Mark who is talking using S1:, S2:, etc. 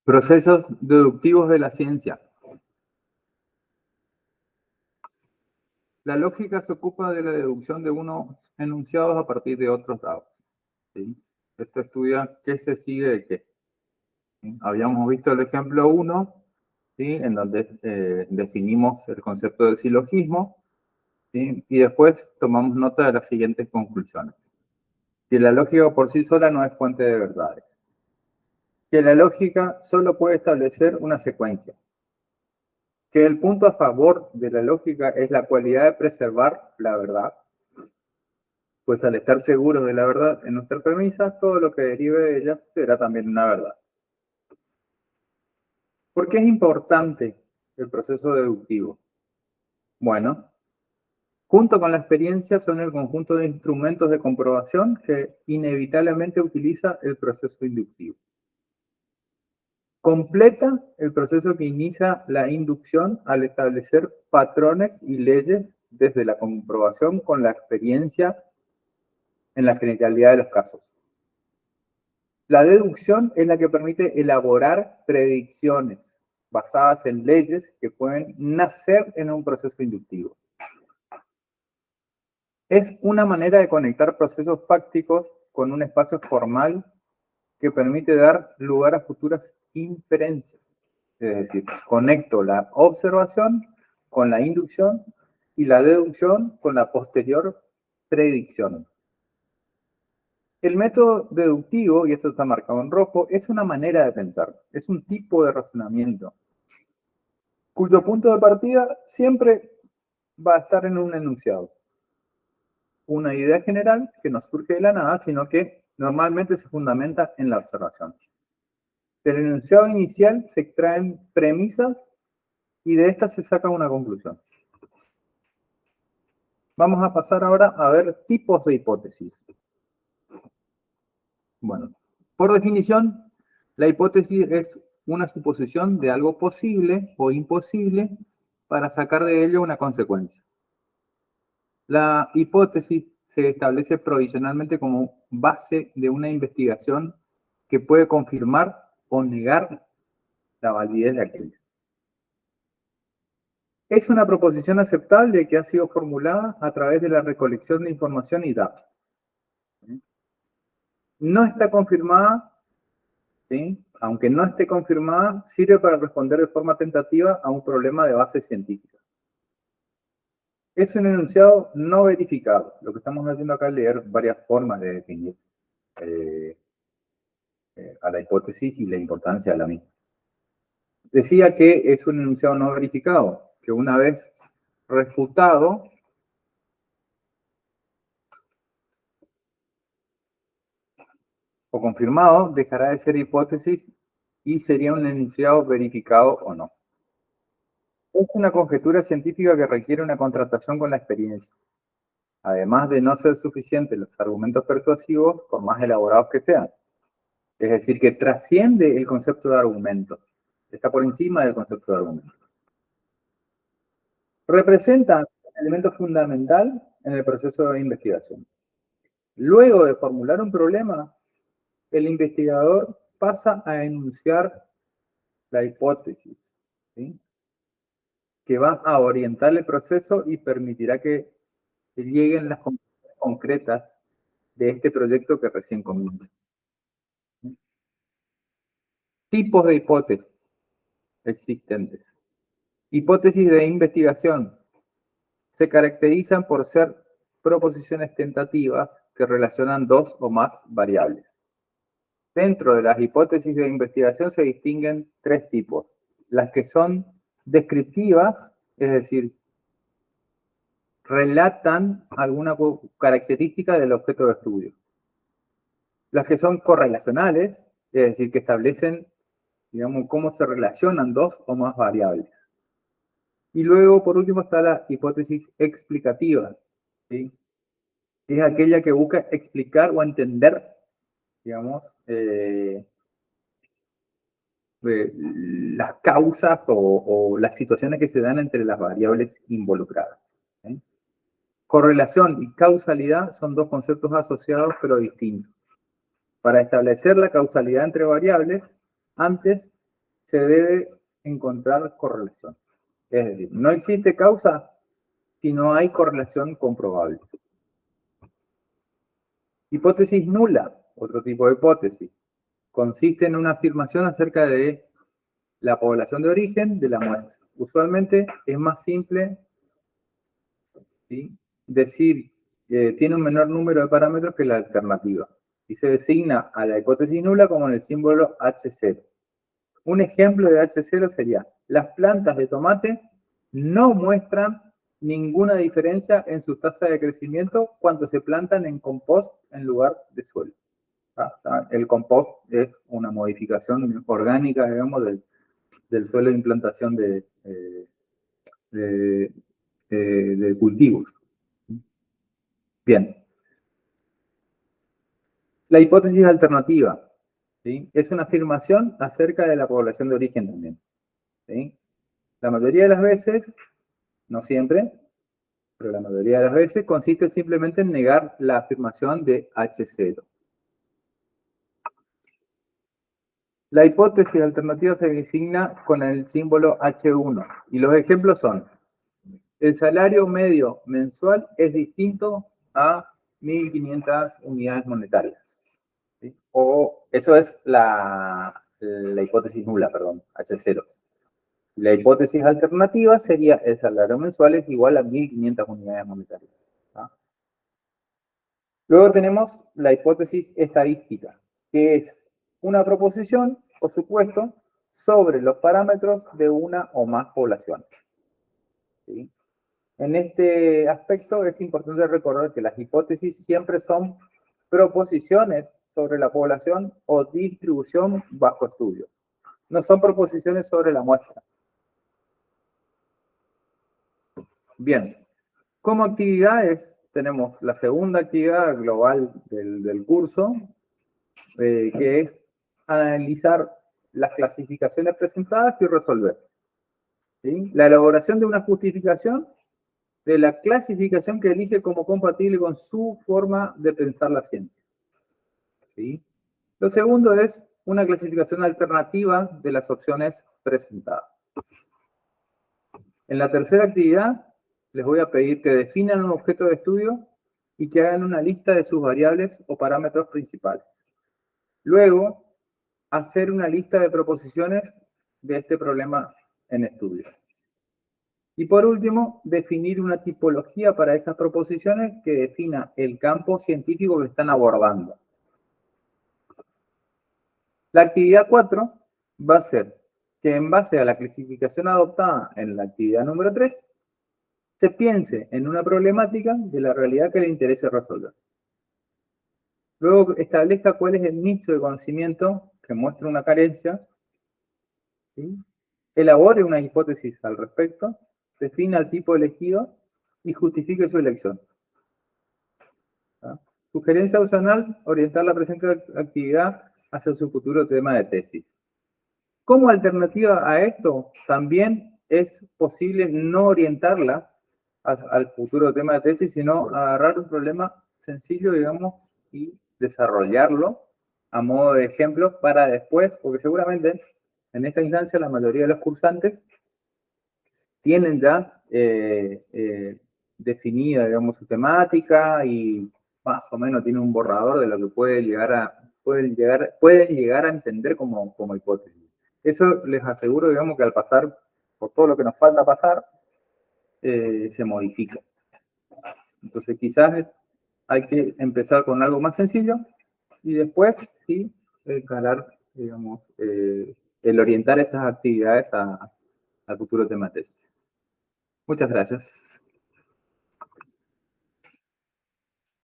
S1: Procesos deductivos de la ciencia. La lógica se ocupa de la deducción de unos enunciados a partir de otros dados. ¿Sí? Esto estudia qué se sigue de qué. ¿Sí? Habíamos visto el ejemplo 1, ¿sí? En donde definimos el concepto de silogismo, ¿sí? Y después tomamos nota de las siguientes conclusiones. Que la lógica por sí sola no es fuente de verdades. Que la lógica solo puede establecer una secuencia. Que el punto a favor de la lógica es la cualidad de preservar la verdad, pues al estar seguros de la verdad en nuestra premisa, todo lo que derive de ella será también una verdad. ¿Por qué es importante el proceso deductivo? Bueno, junto con la experiencia son el conjunto de instrumentos de comprobación que inevitablemente utiliza el proceso inductivo. Completa el proceso que inicia la inducción al establecer patrones y leyes desde la comprobación con la experiencia en la generalidad de los casos. La deducción es la que permite elaborar predicciones basadas en leyes que pueden nacer en un proceso inductivo. Es una manera de conectar procesos fácticos con un espacio formal que permite dar lugar a futuras inferencias. Es decir, conecto la observación con la inducción y la deducción con la posterior predicción. El método deductivo, y esto está marcado en rojo, es una manera de pensar, es un tipo de razonamiento, cuyo punto de partida siempre va a estar en un enunciado. Una idea general que no surge de la nada, sino que normalmente se fundamenta en la observación. Del enunciado inicial se extraen premisas y de estas se saca una conclusión. Vamos a pasar ahora a ver tipos de hipótesis. Bueno, por definición, la hipótesis es una suposición de algo posible o imposible para sacar de ello una consecuencia. La hipótesis se establece provisionalmente como base de una investigación que puede confirmar o negar la validez de aquello. Es una proposición aceptable que ha sido formulada a través de la recolección de información y datos. No está confirmada, ¿sí? Aunque no esté confirmada, sirve para responder de forma tentativa a un problema de base científica. Es un enunciado no verificado. Lo que estamos haciendo acá es leer varias formas de definir a la hipótesis y la importancia de la misma. Decía que es un enunciado no verificado, que una vez refutado, o confirmado, dejará de ser hipótesis y sería un enunciado verificado o no. Es una conjetura científica que requiere una contrastación con la experiencia, además de no ser suficientes los argumentos persuasivos, por más elaborados que sean. Es decir, que trasciende el concepto de argumento, está por encima del concepto de argumento. Representa un elemento fundamental en el proceso de investigación. Luego de formular un problema, el investigador pasa a enunciar la hipótesis, ¿sí? Que va a orientar el proceso y permitirá que lleguen las conclusiones concretas de este proyecto que recién comienza. Tipos de hipótesis existentes. Hipótesis de investigación se caracterizan por ser proposiciones tentativas que relacionan dos o más variables. Dentro de las hipótesis de investigación se distinguen tres tipos. Las que son descriptivas, es decir, relatan alguna característica del objeto de estudio. Las que son correlacionales, es decir, que establecen, digamos, cómo se relacionan dos o más variables. Y luego, por último, está la hipótesis explicativa, ¿sí? Es aquella que busca explicar o entender, digamos, las causas o las situaciones que se dan entre las variables involucradas. ¿Sí? Correlación y causalidad son dos conceptos asociados pero distintos. Para establecer la causalidad entre variables, antes se debe encontrar correlación. Es decir, no existe causa si no hay correlación comprobable. Hipótesis nula, otro tipo de hipótesis, consiste en una afirmación acerca de la población de origen de la muestra. Usualmente es más simple, ¿sí?, decir que tiene un menor número de parámetros que la alternativa y se designa a la hipótesis nula como en el símbolo H0. Un ejemplo de H0 sería: las plantas de tomate no muestran ninguna diferencia en su tasa de crecimiento cuando se plantan en compost en lugar de suelo. O sea, el compost es una modificación orgánica, digamos, del suelo de implantación de cultivos. Bien. La hipótesis alternativa, ¿sí?, es una afirmación acerca de la población de origen también, ¿sí? La mayoría de las veces, no siempre, pero la mayoría de las veces consiste simplemente en negar la afirmación de H0. La hipótesis alternativa se designa con el símbolo H1 y los ejemplos son: el salario medio mensual es distinto a 1.500 unidades monetarias, ¿sí? O eso es la hipótesis nula, perdón, H0. La hipótesis alternativa sería: el salario mensual es igual a 1.500 unidades monetarias. ¿Ah? Luego tenemos la hipótesis estadística, que es una proposición o supuesto sobre los parámetros de una o más poblaciones, ¿sí? En este aspecto es importante recordar que las hipótesis siempre son proposiciones sobre la población o distribución bajo estudio. No son proposiciones sobre la muestra. Bien, como actividades tenemos la segunda actividad global del curso, que es analizar las clasificaciones presentadas y resolver, ¿sí?, la elaboración de una justificación de la clasificación que elige como compatible con su forma de pensar la ciencia, ¿sí? Lo segundo es una clasificación alternativa de las opciones presentadas. En la tercera actividad les voy a pedir que definan un objeto de estudio y que hagan una lista de sus variables o parámetros principales. Luego, hacer una lista de proposiciones de este problema en estudio. Y por último, definir una tipología para esas proposiciones que defina el campo científico que están abordando. La actividad 4 va a ser que, en base a la clasificación adoptada en la actividad número 3, se piense en una problemática de la realidad que le interese resolver. Luego establezca cuál es el nicho de conocimiento que muestra una carencia, ¿sí?, elabore una hipótesis al respecto, defina el tipo elegido y justifique su elección. ¿Ah? Sugerencia opcional: orientar la presente actividad hacia su futuro tema de tesis. Como alternativa a esto, también es posible no orientarla al futuro tema de tesis, sino agarrar un problema sencillo, digamos, y desarrollarlo a modo de ejemplo para después, porque seguramente en esta instancia la mayoría de los cursantes tienen ya definida, digamos, su temática y más o menos tienen un borrador de lo que pueden llegar a entender como hipótesis. Eso les aseguro, digamos, que al pasar por todo lo que nos falta pasar, se modifica. Entonces quizás hay que empezar con algo más sencillo y después sí encarar, digamos, el orientar estas actividades al futuro tema de tesis. Muchas gracias.